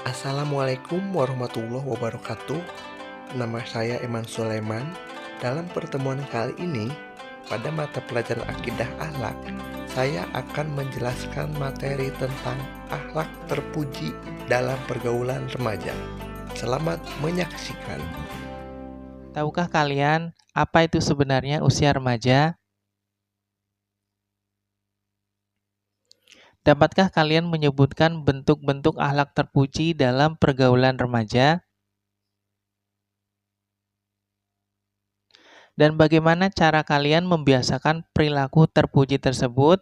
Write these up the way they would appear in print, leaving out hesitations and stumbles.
Assalamualaikum warahmatullahi wabarakatuh. Nama saya Eman Sulaiman. Dalam pertemuan kali ini, pada mata pelajaran akidah akhlak, saya akan menjelaskan materi tentang akhlak terpuji dalam pergaulan remaja. Selamat menyaksikan. Tahukah kalian apa itu sebenarnya usia remaja? Dapatkah kalian menyebutkan bentuk-bentuk akhlak terpuji dalam pergaulan remaja? Dan bagaimana cara kalian membiasakan perilaku terpuji tersebut?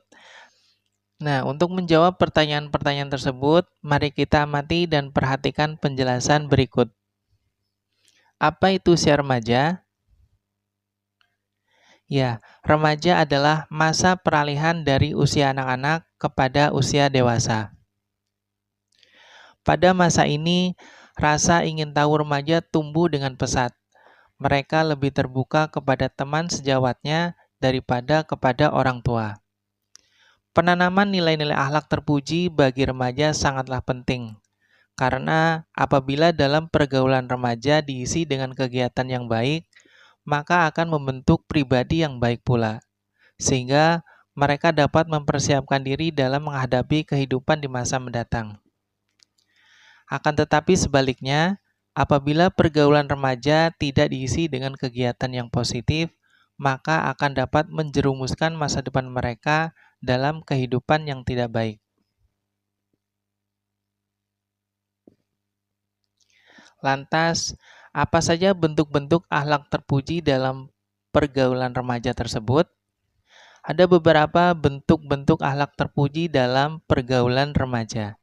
Nah, untuk menjawab pertanyaan-pertanyaan tersebut, mari kita amati dan perhatikan penjelasan berikut. Apa itu usia remaja? Ya, remaja adalah masa peralihan dari usia anak-anak kepada usia dewasa. Pada masa ini, rasa ingin tahu remaja tumbuh dengan pesat. Mereka lebih terbuka kepada teman sejawatnya daripada kepada orang tua. Penanaman nilai-nilai akhlak terpuji bagi remaja sangatlah penting, karena apabila dalam pergaulan remaja diisi dengan kegiatan yang baik, maka akan membentuk pribadi yang baik pula, sehingga mereka dapat mempersiapkan diri dalam menghadapi kehidupan di masa mendatang. Akan tetapi sebaliknya, apabila pergaulan remaja tidak diisi dengan kegiatan yang positif, maka akan dapat menjerumuskan masa depan mereka dalam kehidupan yang tidak baik. Lantas, apa saja bentuk-bentuk akhlak terpuji dalam pergaulan remaja tersebut? Ada beberapa bentuk-bentuk akhlak terpuji dalam pergaulan remaja.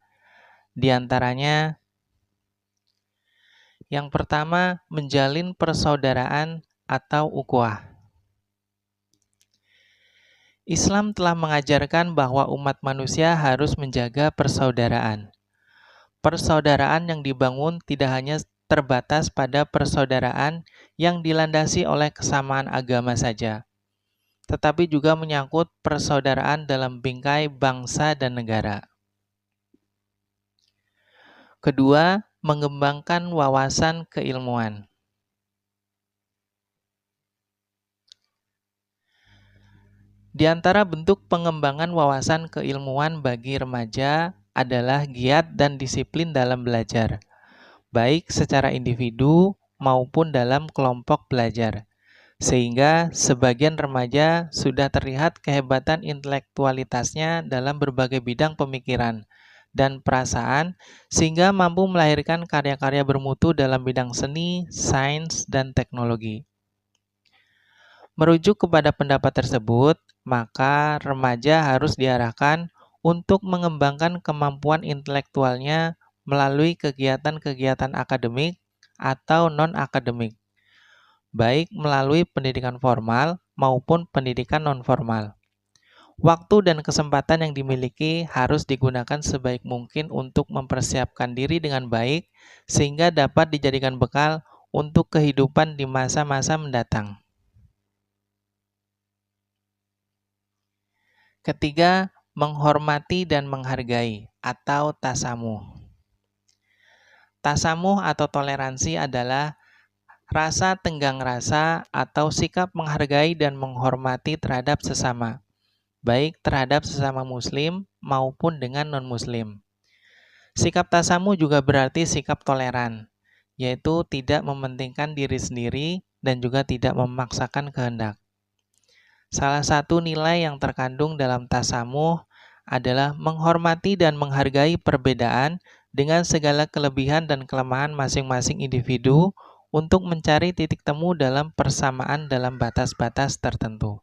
Di antaranya, yang pertama, menjalin persaudaraan atau ukhuwah. Islam telah mengajarkan bahwa umat manusia harus menjaga persaudaraan. Persaudaraan yang dibangun tidak hanya terbatas pada persaudaraan yang dilandasi oleh kesamaan agama saja, tetapi juga menyangkut persaudaraan dalam bingkai bangsa dan negara. Kedua, mengembangkan wawasan keilmuan. Di antara bentuk pengembangan wawasan keilmuan bagi remaja adalah giat dan disiplin dalam belajar, baik secara individu maupun dalam kelompok belajar. Sehingga sebagian remaja sudah terlihat kehebatan intelektualitasnya dalam berbagai bidang pemikiran dan perasaan, sehingga mampu melahirkan karya-karya bermutu dalam bidang seni, sains, dan teknologi. Merujuk kepada pendapat tersebut, maka remaja harus diarahkan untuk mengembangkan kemampuan intelektualnya melalui kegiatan-kegiatan akademik atau non-akademik, baik melalui pendidikan formal maupun pendidikan non-formal. Waktu dan kesempatan yang dimiliki harus digunakan sebaik mungkin untuk mempersiapkan diri dengan baik, sehingga dapat dijadikan bekal untuk kehidupan di masa-masa mendatang. Ketiga, menghormati dan menghargai atau tasamuh. Tasamuh atau toleransi adalah rasa tenggang rasa atau sikap menghargai dan menghormati terhadap sesama, baik terhadap sesama muslim maupun dengan non-muslim. Sikap tasamuh juga berarti sikap toleran, yaitu tidak mementingkan diri sendiri dan juga tidak memaksakan kehendak. Salah satu nilai yang terkandung dalam tasamuh adalah menghormati dan menghargai perbedaan dengan segala kelebihan dan kelemahan masing-masing individu untuk mencari titik temu dalam persamaan dalam batas-batas tertentu.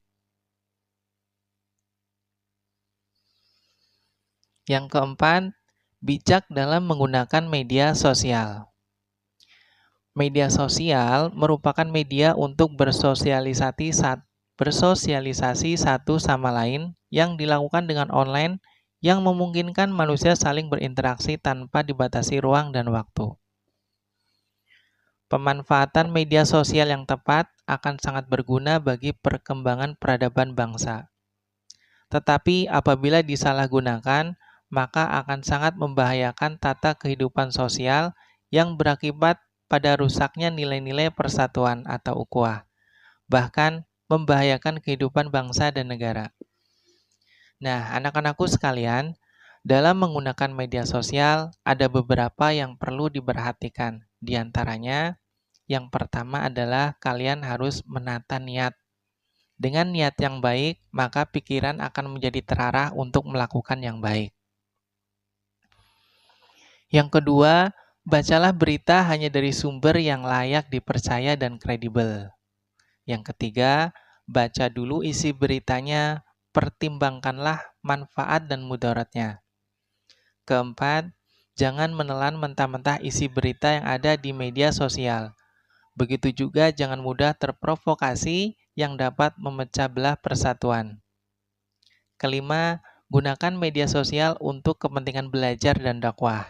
Yang keempat, bijak dalam menggunakan media sosial. Media sosial merupakan media untuk bersosialisasi satu sama lain yang dilakukan dengan online yang memungkinkan manusia saling berinteraksi tanpa dibatasi ruang dan waktu. Pemanfaatan media sosial yang tepat akan sangat berguna bagi perkembangan peradaban bangsa. Tetapi apabila disalahgunakan, maka akan sangat membahayakan tata kehidupan sosial yang berakibat pada rusaknya nilai-nilai persatuan atau ukhuwah, bahkan membahayakan kehidupan bangsa dan negara. Nah, anak-anakku sekalian, dalam menggunakan media sosial ada beberapa yang perlu diperhatikan. Di antaranya, yang pertama adalah kalian harus menata niat. Dengan niat yang baik, maka pikiran akan menjadi terarah untuk melakukan yang baik. Yang kedua, bacalah berita hanya dari sumber yang layak dipercaya dan kredibel. Yang ketiga, baca dulu isi beritanya, pertimbangkanlah manfaat dan mudaratnya. Keempat, jangan menelan mentah-mentah isi berita yang ada di media sosial. Begitu juga jangan mudah terprovokasi yang dapat memecah belah persatuan. Kelima, gunakan media sosial untuk kepentingan belajar dan dakwah.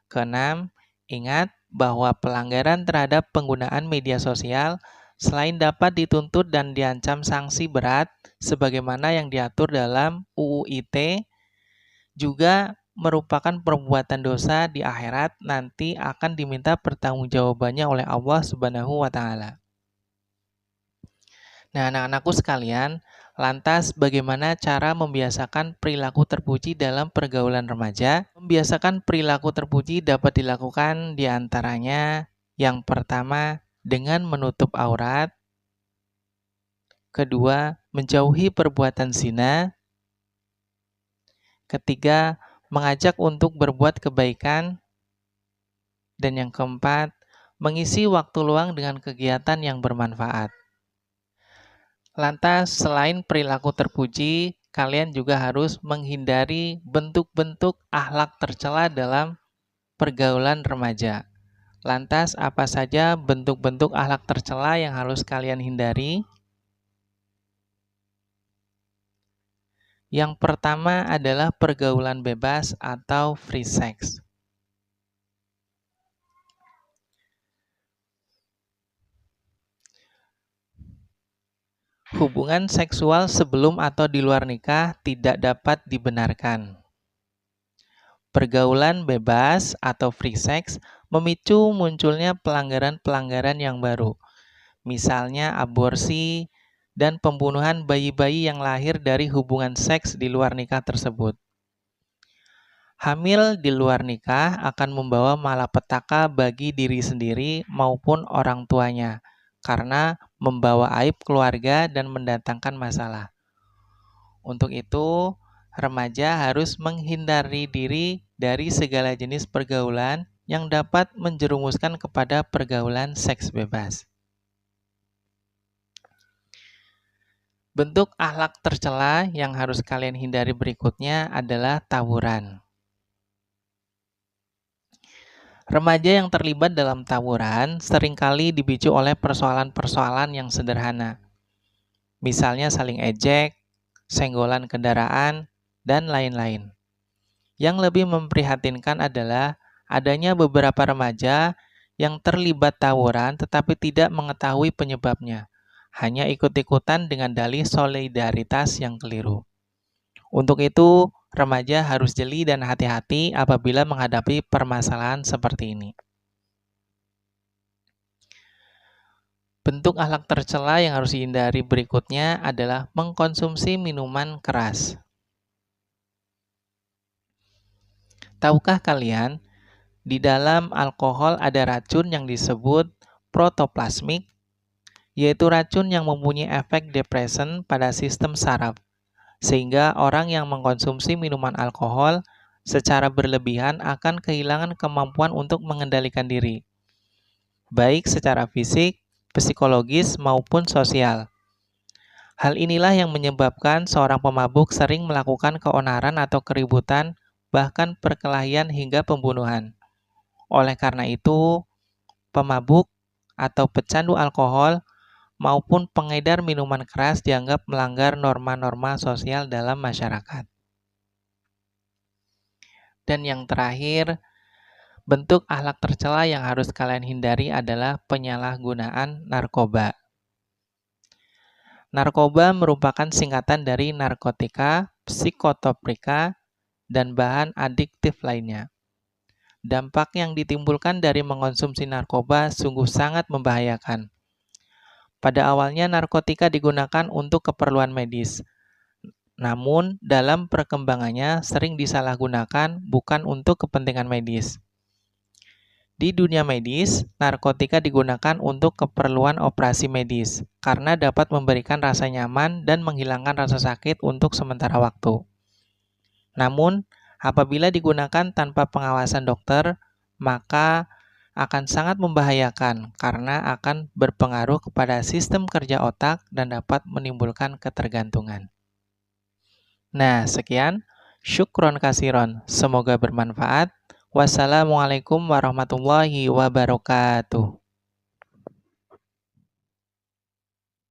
Keenam, ingat bahwa pelanggaran terhadap penggunaan media sosial selain dapat dituntut dan diancam sanksi berat sebagaimana yang diatur dalam UU ITE, juga merupakan perbuatan dosa di akhirat nanti akan diminta pertanggungjawabannya oleh Allah Subhanahu wa Ta'ala. Nah, anak-anakku sekalian, lantas bagaimana cara membiasakan perilaku terpuji dalam pergaulan remaja? Membiasakan perilaku terpuji dapat dilakukan di antaranya yang pertama dengan menutup aurat, kedua menjauhi perbuatan zina, ketiga mengajak untuk berbuat kebaikan, dan yang keempat mengisi waktu luang dengan kegiatan yang bermanfaat. Lantas, selain perilaku terpuji, kalian juga harus menghindari bentuk-bentuk akhlak tercela dalam pergaulan remaja. Lantas, apa saja bentuk-bentuk akhlak tercela yang harus kalian hindari? Yang pertama adalah pergaulan bebas atau free sex. Hubungan seksual sebelum atau di luar nikah tidak dapat dibenarkan. Pergaulan bebas atau free sex memicu munculnya pelanggaran-pelanggaran yang baru, misalnya aborsi dan pembunuhan bayi-bayi yang lahir dari hubungan seks di luar nikah tersebut. Hamil di luar nikah akan membawa malapetaka bagi diri sendiri maupun orang tuanya, karena membawa aib keluarga dan mendatangkan masalah. Untuk itu, remaja harus menghindari diri dari segala jenis pergaulan yang dapat menjerumuskan kepada pergaulan seks bebas. Bentuk akhlak tercela yang harus kalian hindari berikutnya adalah tawuran. Remaja yang terlibat dalam tawuran seringkali dipicu oleh persoalan-persoalan yang sederhana. Misalnya saling ejek, senggolan kendaraan, dan lain-lain. Yang lebih memprihatinkan adalah adanya beberapa remaja yang terlibat tawuran tetapi tidak mengetahui penyebabnya, hanya ikut-ikutan dengan dalih solidaritas yang keliru. Untuk itu, remaja harus jeli dan hati-hati apabila menghadapi permasalahan seperti ini. Bentuk akhlak tercela yang harus dihindari berikutnya adalah mengkonsumsi minuman keras. Tahukah kalian, di dalam alkohol ada racun yang disebut protoplasmik, yaitu racun yang mempunyai efek depresan pada sistem saraf, sehingga orang yang mengkonsumsi minuman alkohol secara berlebihan akan kehilangan kemampuan untuk mengendalikan diri, baik secara fisik, psikologis, maupun sosial. Hal inilah yang menyebabkan seorang pemabuk sering melakukan keonaran atau keributan, bahkan perkelahian hingga pembunuhan. Oleh karena itu, pemabuk atau pecandu alkohol maupun pengedar minuman keras dianggap melanggar norma-norma sosial dalam masyarakat. Dan yang terakhir, bentuk akhlak tercela yang harus kalian hindari adalah penyalahgunaan narkoba. Narkoba merupakan singkatan dari narkotika, psikotropika, dan bahan adiktif lainnya. Dampak yang ditimbulkan dari mengonsumsi narkoba sungguh sangat membahayakan. Pada awalnya narkotika digunakan untuk keperluan medis, namun dalam perkembangannya sering disalahgunakan bukan untuk kepentingan medis. Di dunia medis, narkotika digunakan untuk keperluan operasi medis karena dapat memberikan rasa nyaman dan menghilangkan rasa sakit untuk sementara waktu. Namun, apabila digunakan tanpa pengawasan dokter, maka akan sangat membahayakan karena akan berpengaruh kepada sistem kerja otak dan dapat menimbulkan ketergantungan. Nah, sekian. Syukron kasiron. Semoga bermanfaat. Wassalamualaikum warahmatullahi wabarakatuh.